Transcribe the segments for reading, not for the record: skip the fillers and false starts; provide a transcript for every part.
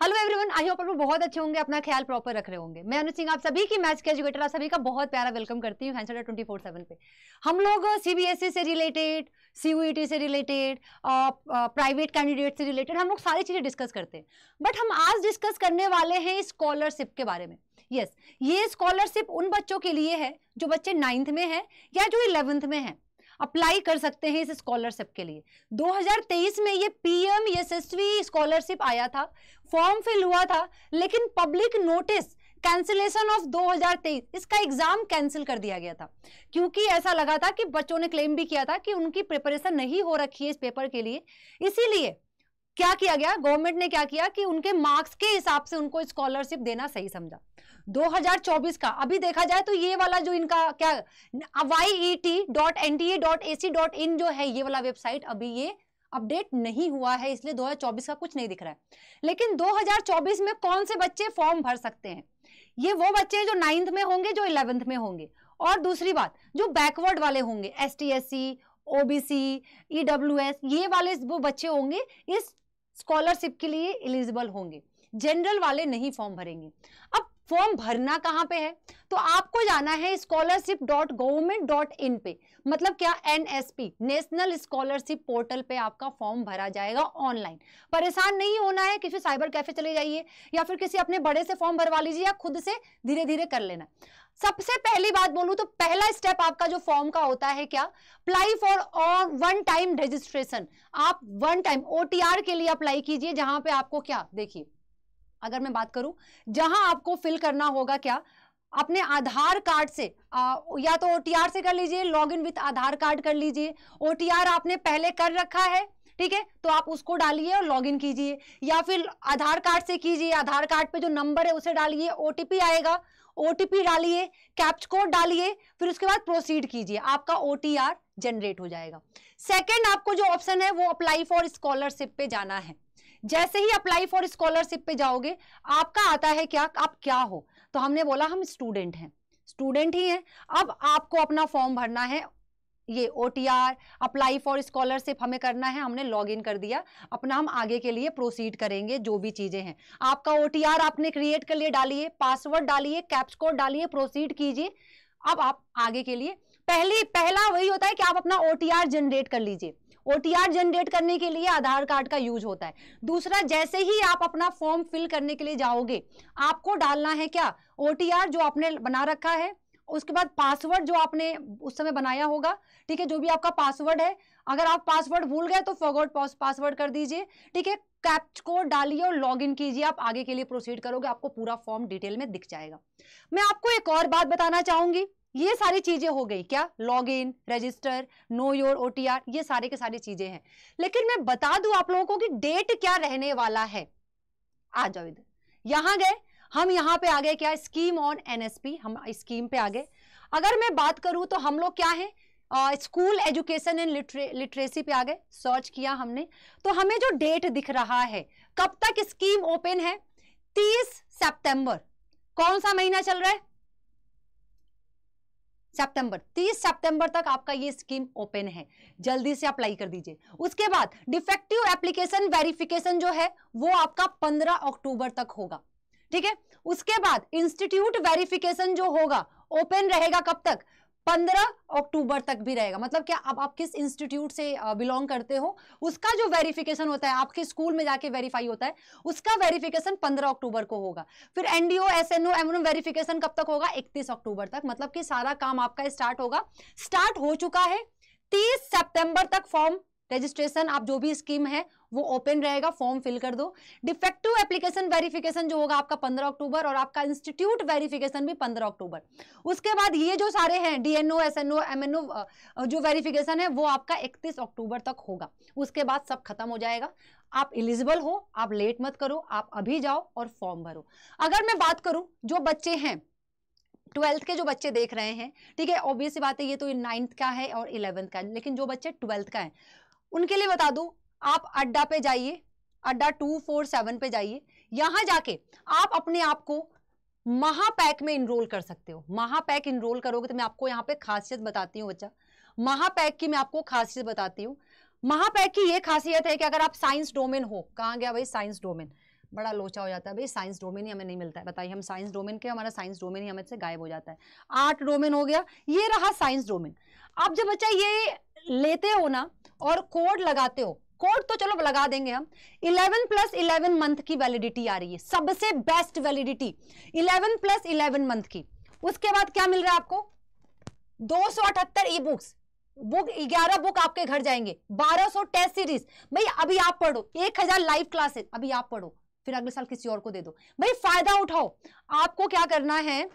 Hello everyone, I hope आप लोग बहुत अच्छे होंगे, अपना ख्याल प्रॉपर रख रहे होंगे। मैं अनु सिंह आप सभी की मैथ्स के एजुकेटर, आप सभी का बहुत प्यारा वेलकम करती हूँ हैंसडा 24/7 पे। हम लोग सीबीएसई से रिलेटेड, सीयूईटी से रिलेटेड, प्राइवेट कैंडिडेट से रिलेटेड हम लोग सारी चीजें डिस्कस करते हैं। बट हम आज डिस्कस करने वाले हैं स्कॉलरशिप के बारे में। यस, ये स्कॉलरशिप उन बच्चों के लिए है जो बच्चे 9th में है या जो 11th में है, अप्लाई कर सकते हैं इस स्कॉलरशिप के लिए। 2023 में ये पीएम यशस्वी स्कॉलरशिप आया था, फॉर्म फिल हुआ था, लेकिन पब्लिक नोटिस कैंसिलेशन ऑफ 2023, इसका एग्जाम कैंसिल कर दिया गया था क्योंकि ऐसा लगा था कि बच्चों ने क्लेम भी किया था कि उनकी प्रिपरेशन नहीं हो रखी है इस पेपर के लिए। इसीलिए क्या किया गया, गवर्नमेंट ने क्या किया कि उनके मार्क्स के हिसाब से उनको स्कॉलरशिप देना सही समझा। 2024 का अभी देखा जाए तो ये वाला जो इनका क्या YET.NTA.AC.in जो है, ये वाला वेबसाइट अभी ये अपडेट नहीं हुआ है, इसलिए 2024 का कुछ नहीं दिख रहा है। लेकिन 2024 में कौन से बच्चे फॉर्म भर सकते हैं? ये वो बच्चे हैं जो 9th में होंगे, जो 11th में होंगे। और दूसरी बात, जो बैकवर्ड वाले होंगे, ST SC OBC EWS, ये वाले वो बच्चे होंगे इस स्कॉलरशिप के लिए एलिजिबल होंगे। जनरल वाले नहीं फॉर्म भरेंगे। अब फॉर्म भरना कहां पे है? तो आपको जाना है scholarship.government.in पे, मतलब क्या, NSP नेशनल स्कॉलरशिप पोर्टल पे आपका फॉर्म भरा जाएगा ऑनलाइन। परेशान नहीं होना है, किसी साइबर कैफे चले जाइए या फिर किसी अपने बड़े से फॉर्म भरवा लीजिए या खुद से धीरे धीरे कर लेना। सबसे पहली बात बोलूं तो पहला स्टेप आपका जो फॉर्म का होता है, क्या, apply for one time registration. आप वन टाइम OTR के लिए अप्लाई कीजिए, जहां पे आपको क्या, देखिए अगर मैं बात करूं, जहां आपको फिल करना होगा क्या, अपने आधार कार्ड से या तो OTR से कर लीजिए, लॉगिन विथ आधार कार्ड कर लीजिए। OTR आपने पहले कर रखा है, ठीक है, तो आप उसको डालिए और लॉगिन कीजिए, या फिर आधार कार्ड से कीजिए। आधार कार्ड पे जो नंबर है उसे डालिए, OTP आएगा, OTP डालिए, कैप्च कोड डालिए, फिर उसके बाद प्रोसीड कीजिए, आपका OTR जनरेट हो जाएगा। सेकंड आपको जो ऑप्शन है वो अप्लाई फॉर स्कॉलरशिप पे जाना है। जैसे ही अप्लाई फॉर स्कॉलरशिप पे जाओगे, आपका आता है क्या, आप क्या हो, तो हमने बोला हम स्टूडेंट हैं, स्टूडेंट ही हैं। अब आपको अपना फॉर्म भरना है, ये OTR अप्लाई फॉर स्कॉलरशिप हमें करना है, हमने लॉगिन कर दिया अपना, हम आगे के लिए प्रोसीड करेंगे जो भी चीजें हैं। आपका OTR आपने क्रिएट कर लिए, डालिए, पासवर्ड डालिए, कैप्च कोड डालिए, प्रोसीड कीजिए। अब आप आगे के लिए पहला वही होता है कि आप अपना OTR जनरेट कर लीजिए। OTR जनरेट करने के लिए आधार कार्ड का यूज होता है। दूसरा, जैसे ही आप अपना फॉर्म फिल करने के लिए जाओगे, आपको डालना है क्या, OTR जो आपने बना रखा है, उसके बाद पासवर्ड जो आपने उस समय बनाया होगा, ठीक है, जो भी आपका पासवर्ड है। अगर आप पासवर्ड भूल गए तो फॉरगॉट पासवर्ड कर दीजिए, ठीक है, कैप्च कोड डालिए और लॉगिन कीजिए। आप आगे के लिए प्रोसीड करोगे, आपको पूरा फॉर्म डिटेल में दिख जाएगा। मैं आपको एक और बात बताना चाहूंगी, ये सारी चीजें हो गई क्या, login, register, know your OTR, ये सारे के सारी चीजें हैं। लेकिन मैं बता दूं आप लोगों को कि डेट क्या रहने वाला है। आ जाओ इधर, यहां गए हम, यहां पे आ गए क्या, स्कीम ऑन NSP, हम स्कीम पे आ गए। अगर मैं बात करूं तो हम लोग क्या है, स्कूल एजुकेशन एंड लिटरेसी पे आ गए, सर्च किया हमने, तो हमें जो डेट दिख रहा है, कब तक स्कीम ओपन है, 30 सितंबर। कौन सा महीना चल रहा है, सितंबर, 30 सितंबर तक आपका ये स्कीम ओपन है, जल्दी से अप्लाई कर दीजिए। उसके बाद डिफेक्टिव एप्लीकेशन वेरिफिकेशन जो है वो आपका 15 अक्टूबर तक होगा, ठीक है। उसके बाद इंस्टीट्यूट वेरिफिकेशन जो होगा ओपन रहेगा कब तक, 15 अक्टूबर तक भी रहेगा। मतलब क्या, अब आप किस इंस्टीट्यूट से बिलोंग करते हो, उसका जो वेरिफिकेशन होता है, आपके स्कूल में जाके वेरीफाई होता है, उसका वेरिफिकेशन 15 अक्टूबर को होगा। फिर NDO SNO MNO वेरिफिकेशन कब तक होगा, 31 अक्टूबर तक। मतलब कि सारा काम आपका स्टार्ट होगा, स्टार्ट हो चुका है। 30 सितंबर तक फॉर्म रजिस्ट्रेशन, आप जो भी स्कीम है वो ओपन रहेगा, फॉर्म फिल कर दो। डिफेक्टिव एप्लीकेशन वेरिफिकेशन जो होगा आपका 15 अक्टूबर, और आपका इंस्टीट्यूट वेरिफिकेशन भी 15 अक्टूबर। उसके बाद ये जो सारे हैं DNO SNO MNO जो वेरिफिकेशन है वो आपका 31 अक्टूबर तक होगा। उसके बाद सब खत्म हो जाएगा, आप एलिजिबल हो, आप लेट मत करो, आप अभी जाओ और फॉर्म भरो। अगर मैं बात करूं, जो बच्चे हैं 12th के, जो बच्चे देख रहे हैं, ठीक है, ऑब्वियस सी बात है, ये तो 9th का है और 11th का है, लेकिन जो बच्चे 12th का है उनके लिए बता दूं, आप अड्डा पे जाइए, अड्डा 247 पे जाइए, यहां जाके आप अपने आप को महापैक में इनरोल कर सकते हो। महापैक इनरोल करोगे तो मैं आपको यहाँ पे खासियत बताती हूँ बच्चा, महापैक की मैं आपको खासियत बताती हूँ। महापैक की ये खासियत है कि अगर आप साइंस डोमेन हो, कहाँ गया भाई साइंस डोमेन, बड़ा लोचा हो जाता है भाई, साइंस डोमेन ही हमें नहीं मिलता है। बताइए हम साइंस डोमेन के, हमारा साइंस डोमेन ही हमें से गायब हो जाता है। 8 डोमेन हो गया, ये रहा साइंस डोमेन। अब जब बच्चा ये लेते हो ना और कोड लगाते हो, कोड तो चलो लगा देंगे हम, 11 + 11 मंथ की वैलिडिटी आ रही है, सबसे बेस्ट वैलिडिटी 11 + 11 मंथ की। उसके बाद क्या मिल रहा है आपको, 278 ई बुक्स, बुक 11 बुक आपके घर जाएंगे, 1200 टेस्ट सीरीज। भाई अभी आप पढ़ो, 1000 लाइव क्लासेस अभी आप पढ़ो, फिर अगले साल किसी और को दे दो। भाई फायदा उठाओ। आपको क्या करना है,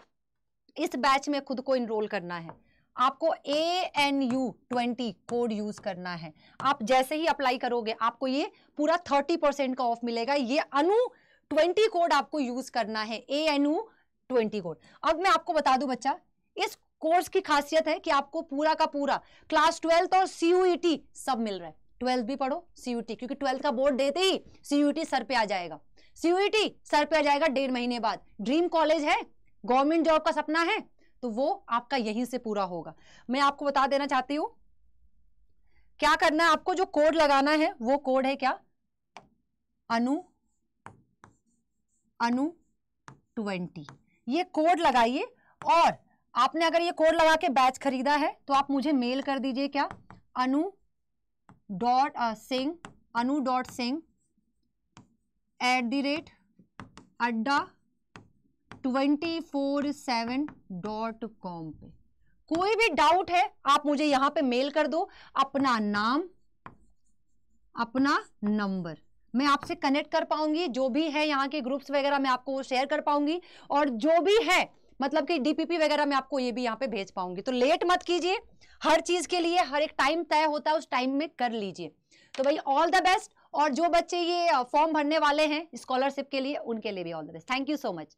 इस बैच में खुद को इनरोल करना है, आपको ANU20 कोड यूज करना है। आप जैसे ही अप्लाई करोगे आपको ये पूरा 30% का ऑफ मिलेगा। ये ANU20 कोड आपको यूज करना है, ANU20 कोड। अब मैं आपको बता दूं बच्चा, इस कोर्स की खासियत है कि आपको पूरा का पूरा क्लास 12 और CUET सब मिल रहा है। 12 भी पढ़ो, CUET, क्योंकि 12 का बोर्ड देते ही CUET सर पे आ जाएगा। CUET सर पे आ जाएगा 1.5 महीने बाद। ड्रीम कॉलेज है, गवर्नमेंट जॉब का सपना है, तो वो आपका यहीं से पूरा होगा। मैं आपको बता देना चाहती हूं क्या करना है आपको। जो कोड लगाना है वो कोड है क्या, ANU20। ये कोड लगाइए, और आपने अगर ये कोड लगा के बैच खरीदा है तो आप मुझे मेल कर दीजिए, क्या, anu.singh@adda247.com पे। कोई भी डाउट है आप मुझे यहां पे मेल कर दो, अपना नाम, अपना नंबर, मैं आपसे कनेक्ट कर पाऊंगी। जो भी है यहाँ के ग्रुप्स वगैरह मैं आपको शेयर कर पाऊंगी, और जो भी है मतलब कि DPP वगैरह मैं आपको ये भी यहाँ पे भेज पाऊंगी। तो लेट मत कीजिए, हर चीज के लिए हर एक टाइम तय होता है, उस टाइम में कर लीजिए। तो भाई ऑल द बेस्ट। और जो बच्चे ये फॉर्म भरने वाले हैं स्कॉलरशिप के लिए, उनके लिए भी all the best. Thank you so much.